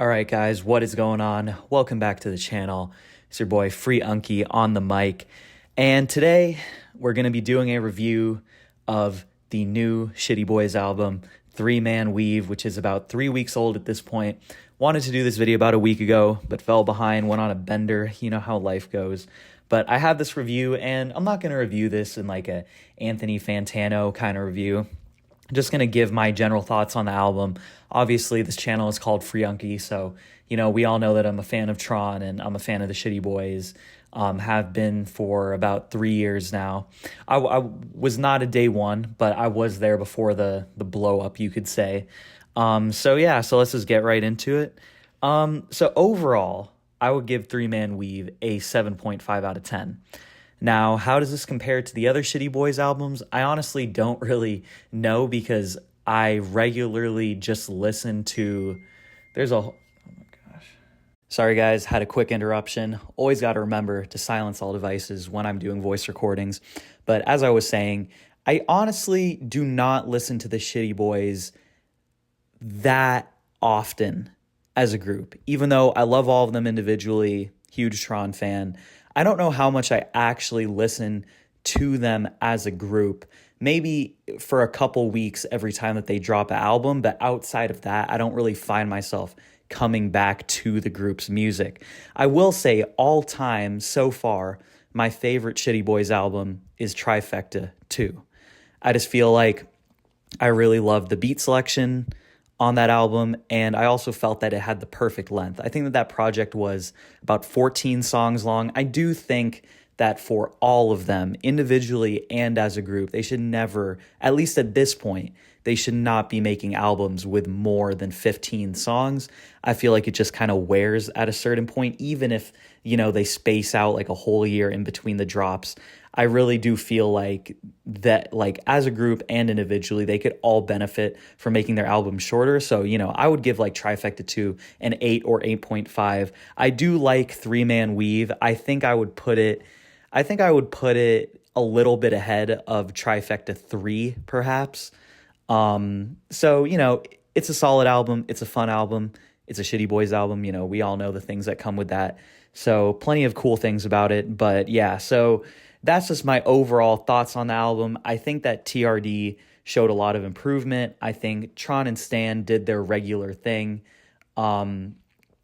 All right, guys, what is going on? Welcome back to the channel. It's your boy Free Unky on the mic. And today we're going to be doing a review of the new ShittyBoyz album, 3-Man Weave, which is about 3 weeks old at this point. Wanted to do this video about a week ago, but fell behind, went on a bender. You know how life goes. But I have this review, and I'm not going to review this in like a Anthony Fantano kind of review. I'm just going to give my general thoughts on the album. Obviously, this channel is called Free Unky, so, you know, we all know that I'm a fan of Tron and I'm a fan of the ShittyBoyz. Have been for about 3 years now. I was not a day one, but I was there before the blow up, you could say. So let's just get right into it. So overall, I would give 3-Man Weave a 7.5 out of 10. Now, how does this compare to the other ShittyBoyz albums? I honestly don't really know because I regularly just listen to... Oh my gosh. Sorry, guys, had a quick interruption. Always got to remember to silence all devices when I'm doing voice recordings. But as I was saying, I honestly do not listen to the ShittyBoyz that often as a group. Even though I love all of them individually, huge Tron fan, I don't know how much I actually listen to them as a group. Maybe for a couple weeks every time that they drop an album, but outside of that, I don't really find myself coming back to the group's music. I will say all time so far, my favorite ShittyBoyz album is Trifecta 2. I just feel like I really love the beat selection on that album, and I also felt that it had the perfect length. I think that project was about 14 songs long. I do think that for all of them, individually and as a group, they should never, at least at this point, they should not be making albums with more than 15 songs. I feel like it just kind of wears at a certain point, even if, you know, they space out like a whole year in between the drops. I really do feel like that, like as a group and individually, they could all benefit from making their album shorter. So, you know, I would give like Trifecta 2 an 8 or 8.5. I do like 3-Man Weave. I think I would put it a little bit ahead of Trifecta 3, perhaps. So, you know, it's a solid album. It's a fun album. It's a ShittyBoyz album. You know, we all know the things that come with that. So plenty of cool things about it. But yeah, so that's just my overall thoughts on the album. I think that TRD showed a lot of improvement. I think Tron and Stan did their regular thing. And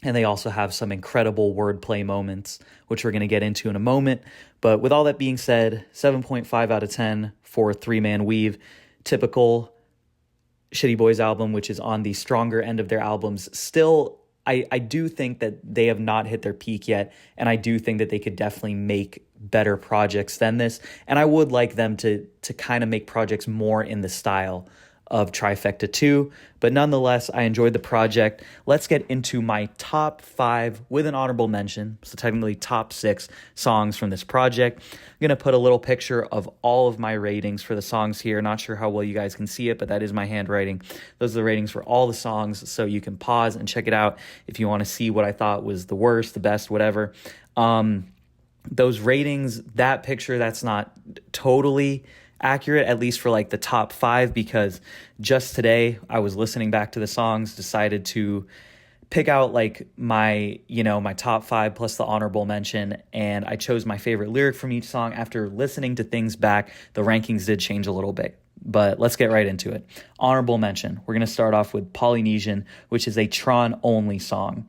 they also have some incredible wordplay moments, which we're going to get into in a moment. But with all that being said, 7.5 out of 10 for 3-Man Weave. Typical ShittyBoyz album, which is on the stronger end of their albums. Still, I do think that they have not hit their peak yet, and I do think that they could definitely make better projects than this, and I would like them to kind of make projects more in the style of Trifecta 2, but nonetheless, I enjoyed the project. Let's get into my top 5 with an honorable mention, so technically top 6 songs from this project. I'm going to put a little picture of all of my ratings for the songs here. Not sure how well you guys can see it, but that is my handwriting. Those are the ratings for all the songs, so you can pause and check it out if you want to see what I thought was the worst, the best, whatever. Those ratings, that picture, that's not totally accurate, at least for like the top 5, because just today I was listening back to the songs, decided to pick out like my top 5 plus the honorable mention, and I chose my favorite lyric from each song. After listening to things back, the rankings did change a little bit, but let's get right into it. Honorable mention, we're going to start off with Polynesian, which is a Tron only song.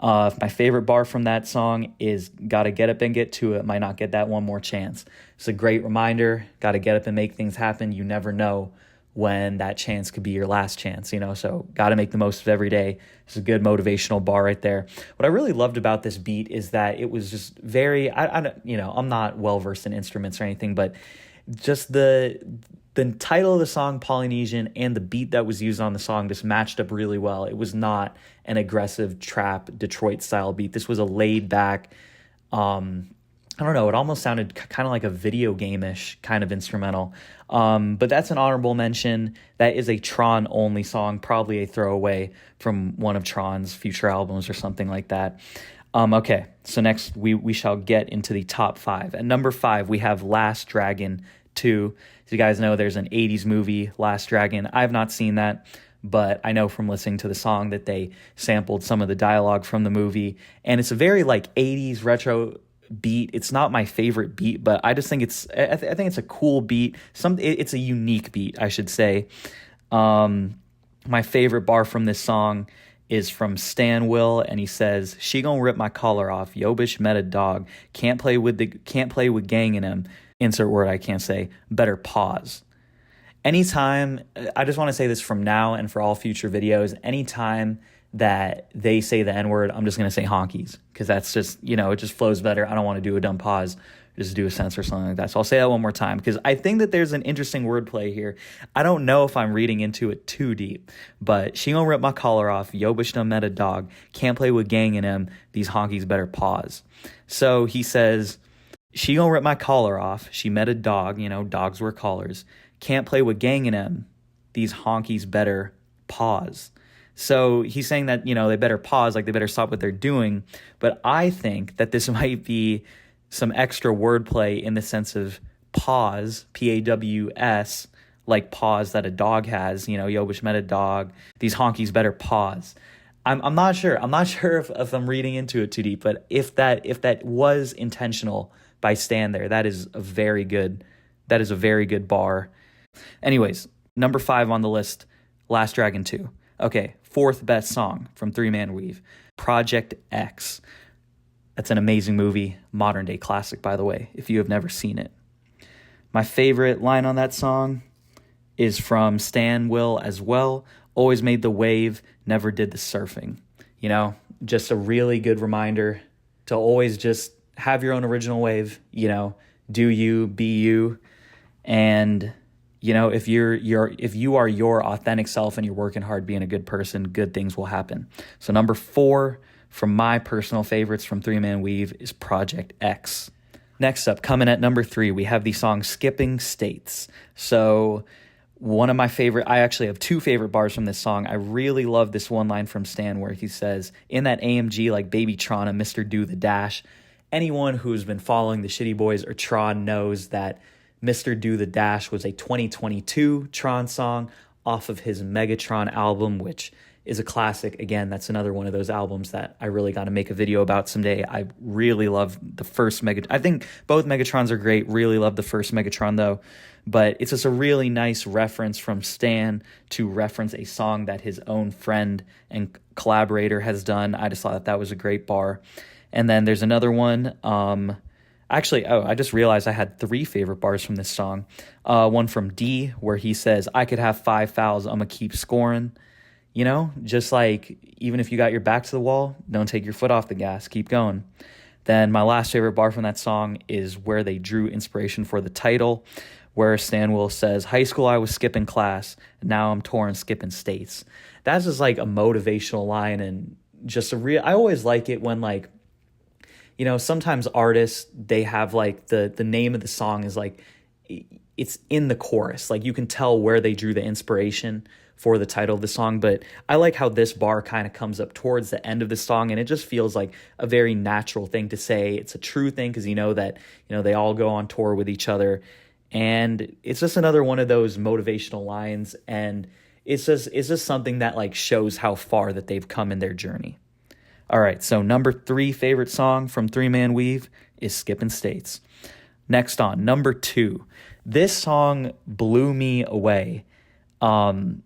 My favorite bar from that song is "Gotta get up and get to it, might not get that one more chance." It's a great reminder, gotta get up and make things happen. You never know when that chance could be your last chance, you know, so gotta make the most of every day. It's a good motivational bar right there. What I really loved about this beat is that it was just very, I'm not well-versed in instruments or anything, but just the title of the song, Polynesian, and the beat that was used on the song just matched up really well. It was not an aggressive trap Detroit style beat. This was a laid back, I don't know, it almost sounded kind of like a video game-ish kind of instrumental. But that's an honorable mention. That is a Tron only song, probably a throwaway from one of Tron's future albums or something like that. Okay, so next we shall get into the top 5. At number 5, we have Last Dragon 2. As you guys know, there's an 80s movie, Last Dragon. I've not seen that, but I know from listening to the song that they sampled some of the dialogue from the movie, and it's a very like 80s retro beat. It's not my favorite beat, but I just think I think it's a cool beat. It's a unique beat, I should say. My favorite bar from this song is from Stan Will, and he says, "She gon' rip my collar off. Yo bitch met a dog. Can't play with gang in him. Insert word I can't say. Better pause." Anytime, I just want to say this from now and for all future videos, anytime that they say the N-word, I'm just going to say honkies, because that's just, it just flows better. I don't want to do a dumb pause, just do a sense or something like that. So I'll say that one more time, because I think that there's an interesting wordplay here. I don't know if I'm reading into it too deep, but she gonna rip my collar off. Yo bitch done met a dog. Can't play with gang in him. These honkies better pause. So he says, she gonna rip my collar off. She met a dog. Dogs wear collars. Can't play with gang in him. These honkies better pause. So he's saying that, they better pause, like they better stop what they're doing. But I think that this might be some extra wordplay in the sense of pause, P-A-W-S, like pause that a dog has, yo bitch met a dog. These honkies better pause. I'm not sure. I'm not sure if I'm reading into it too deep, but if that was intentional by Stan there, that is a very good bar. Anyways, number 5 on the list, Last Dragon 2. Okay, 4th best song from Three Man Weave, Project X. That's an amazing movie, modern day classic, by the way, if you have never seen it. My favorite line on that song is from Stan Will as well. Always made the wave, never did the surfing. Just a really good reminder to always just have your own original wave, do you, be you. And if you are your authentic self and you're working hard being a good person, good things will happen. So number 4 from my personal favorites from Three Man Weave is Project X. Next up, coming at number 3, we have the song Skipping States. So one of my I actually have 2 favorite bars from this song. I really love this one line from Stan where he says, in that AMG like Baby Tron and Mr. Do the Dash. Anyone who's been following the ShittyBoyz or Tron knows that Mr. Do the Dash was a 2022 Tron song off of his Megatron album, which is a classic. Again, that's another one of those albums that I really got to make a video about someday. I really love the first Megatron. I think both Megatrons are great. Really love the first Megatron, though. But it's just a really nice reference from Stan to reference a song that his own friend and collaborator has done. I just thought that was a great bar. And then there's another one. Actually, I just realized I had 3 favorite bars from this song. One from D, where he says, I could have 5 fouls, I'ma keep scoring. Just like, even if you got your back to the wall, don't take your foot off the gas, keep going. Then my last favorite bar from that song is where they drew inspiration for the title, where Stan Will says, high school I was skipping class, now I'm touring skipping states. That's just like a motivational line, and just I always like it when like, sometimes artists, they have like the name of the song is like, it's in the chorus. Like you can tell where they drew the inspiration for the title of the song. But I like how this bar kind of comes up towards the end of the song, and it just feels like a very natural thing to say. It's a true thing because that, they all go on tour with each other. And it's just another one of those motivational lines. And it's just something that like shows how far that they've come in their journey. All right, so number 3 favorite song from Three Man Weave is Skipping States. Next on, number 2. This song blew me away,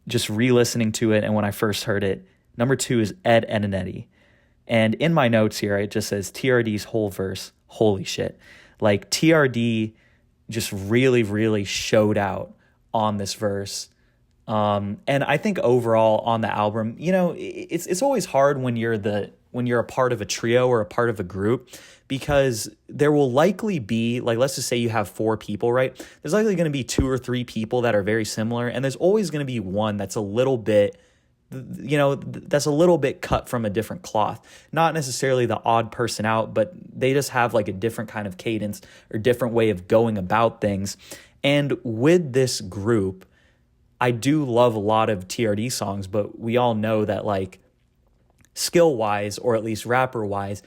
just re-listening to it and when I first heard it. Number 2 is Ed, Edd n Eddy. And in my notes here, it just says TRD's whole verse, holy shit. Like TRD just really, really showed out on this verse. And I think overall on the album, it's always hard when you're a part of a trio or a part of a group, because there will likely be, like, let's just say you have 4 people, right? There's likely going to be 2 or 3 people that are very similar, and there's always going to be one that's a little bit, that's a little bit cut from a different cloth. Not necessarily the odd person out, but they just have like a different kind of cadence or different way of going about things. And with this group, I do love a lot of TRD songs, but we all know that like skill-wise, or at least rapper-wise,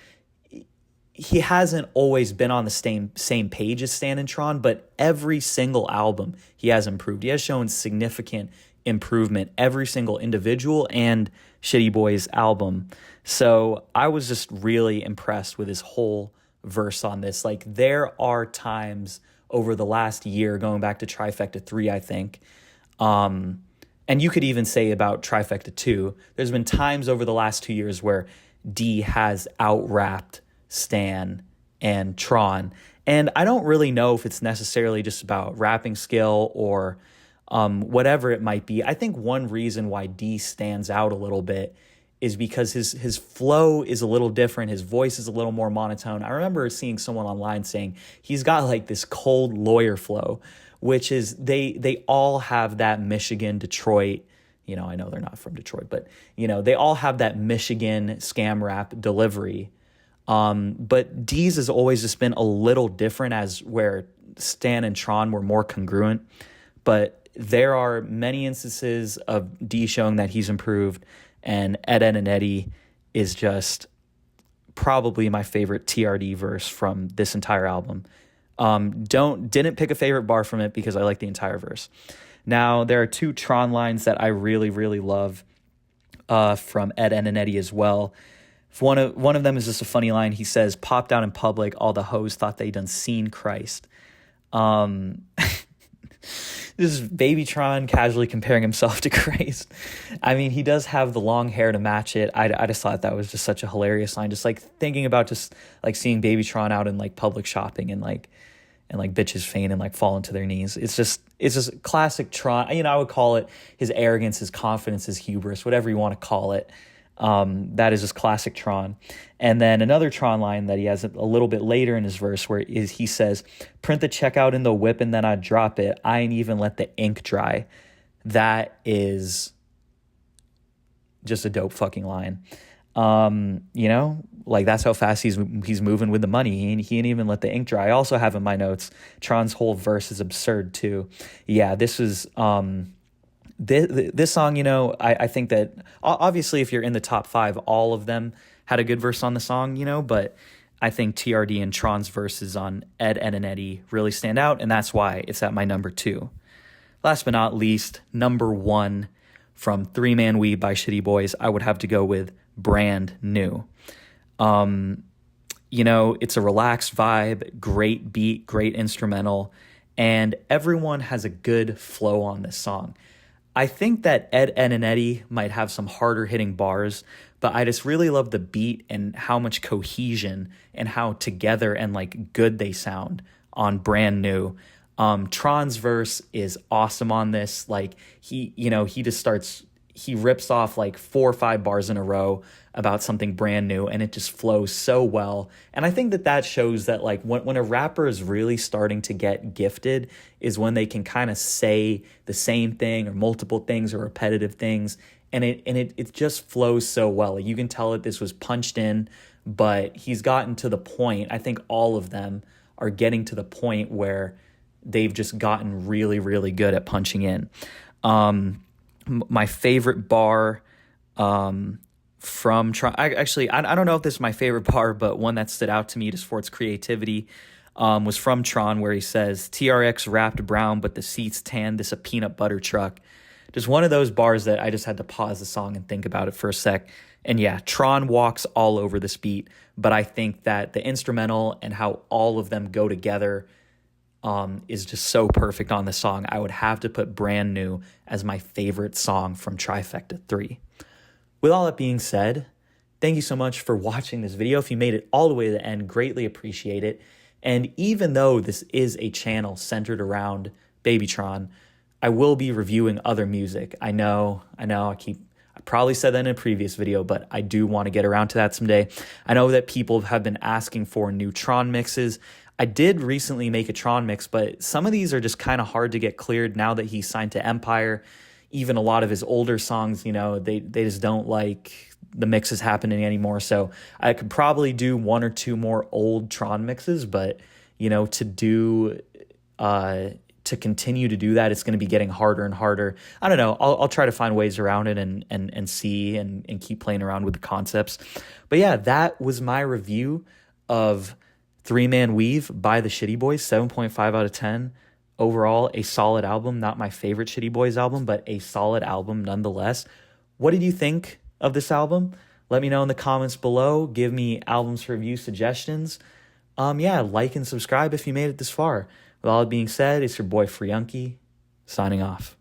he hasn't always been on the same page as Stan and Tron, but every single album he has improved. He has shown significant improvement every single individual and ShittyBoyz album. So I was just really impressed with his whole verse on this. Like, there are times over the last year, going back to Trifecta 3, I think, and you could even say about Trifecta 2, there's been times over the last 2 years where D has out-rapped Stan and Tron. And I don't really know if it's necessarily just about rapping skill or whatever it might be. I think one reason why D stands out a little bit is because his flow is a little different. His voice is a little more monotone. I remember seeing someone online saying he's got like this cold lawyer flow, which is they all have that Michigan, Detroit, I know they're not from Detroit, but, they all have that Michigan scam rap delivery. But D's has always just been a little different, as where Stan and Tron were more congruent. But there are many instances of D showing that he's improved, and Ed, Ed, and Eddie is just probably my favorite TRD verse from this entire album. Didn't pick a favorite bar from it because I like the entire verse. Now, there are 2 Tron lines that I really, really love from Ed, Ed, and Eddie as well. One of them is just a funny line. He says, "Popped out in public, all the hoes thought they done seen Christ." This is Babytron casually comparing himself to Christ. I mean, he does have the long hair to match it. I just thought that was just such a hilarious line. Just like thinking about just like seeing Babytron out in like public shopping and like bitches faint and like falling to their knees. It's just classic Tron. I would call it his arrogance, his confidence, his hubris, whatever you want to call it. That is just classic Tron. And then another Tron line that he has a little bit later in his verse where he says, "Print the check out in the whip and then I drop it. I ain't even let the ink dry." That is just a dope fucking line. Like that's how fast he's moving with the money. He ain't even let the ink dry. I also have in my notes, Tron's whole verse is absurd too. Yeah, this is... This song, I think that obviously if you're in the top 5, all of them had a good verse on the song, but I think TRD and Tron's verses on Ed, Ed, and Eddie really stand out, and that's why it's at my number 2. Last but not least, number 1 from 3 Man Weave by ShittyBoyz, I would have to go with Brand New. It's a relaxed vibe, great beat, great instrumental, and everyone has a good flow on this song. I think that Ed, Ed, and Eddie might have some harder hitting bars, but I just really love the beat and how much cohesion and how together and like good they sound on Brand New. Tron's verse is awesome on this. Like he rips off like 4 or 5 bars in a row about something brand new, and it just flows so well. And I think that shows that like when a rapper is really starting to get gifted is when they can kind of say the same thing or multiple things or repetitive things, and it just flows so well. Like, you can tell that this was punched in, but he's gotten to the point. I think all of them are getting to the point where they've just gotten really, really good at punching in. My favorite bar from Tron, I don't know if this is my favorite bar, but one that stood out to me just for its creativity was from Tron, where he says, "TRX wrapped brown, but the seats tan, this a peanut butter truck." Just one of those bars that I just had to pause the song and think about it for a sec. And yeah, Tron walks all over this beat, but I think that the instrumental and how all of them go together is just so perfect on the song. I would have to put Brand New as my favorite song from Trifecta 3. With all that being said, thank you so much for watching this video. If you made it all the way to the end, greatly appreciate it. And even though this is a channel centered around Babytron, I will be reviewing other music. I know, I probably said that in a previous video, but I do want to get around to that someday. I know that people have been asking for new Tron mixes. I did recently make a Tron mix, but some of these are just kind of hard to get cleared now that he's signed to Empire. Even a lot of his older songs, they just don't like the mixes happening anymore. So I could probably do 1 or 2 more old Tron mixes, but to continue to do that, it's going to be getting harder and harder. I don't know. I'll try to find ways around it and see and keep playing around with the concepts. But yeah, that was my review of 3 Man Weave by the ShittyBoyz, 7.5 out of 10. overall, a solid album. Not my favorite ShittyBoyz album, but a solid album nonetheless. What did you think of this album? Let me know in the comments below. Give me albums for review suggestions. Yeah, like and subscribe if you made it this far. With all that being said, it's your boy Unky, signing off.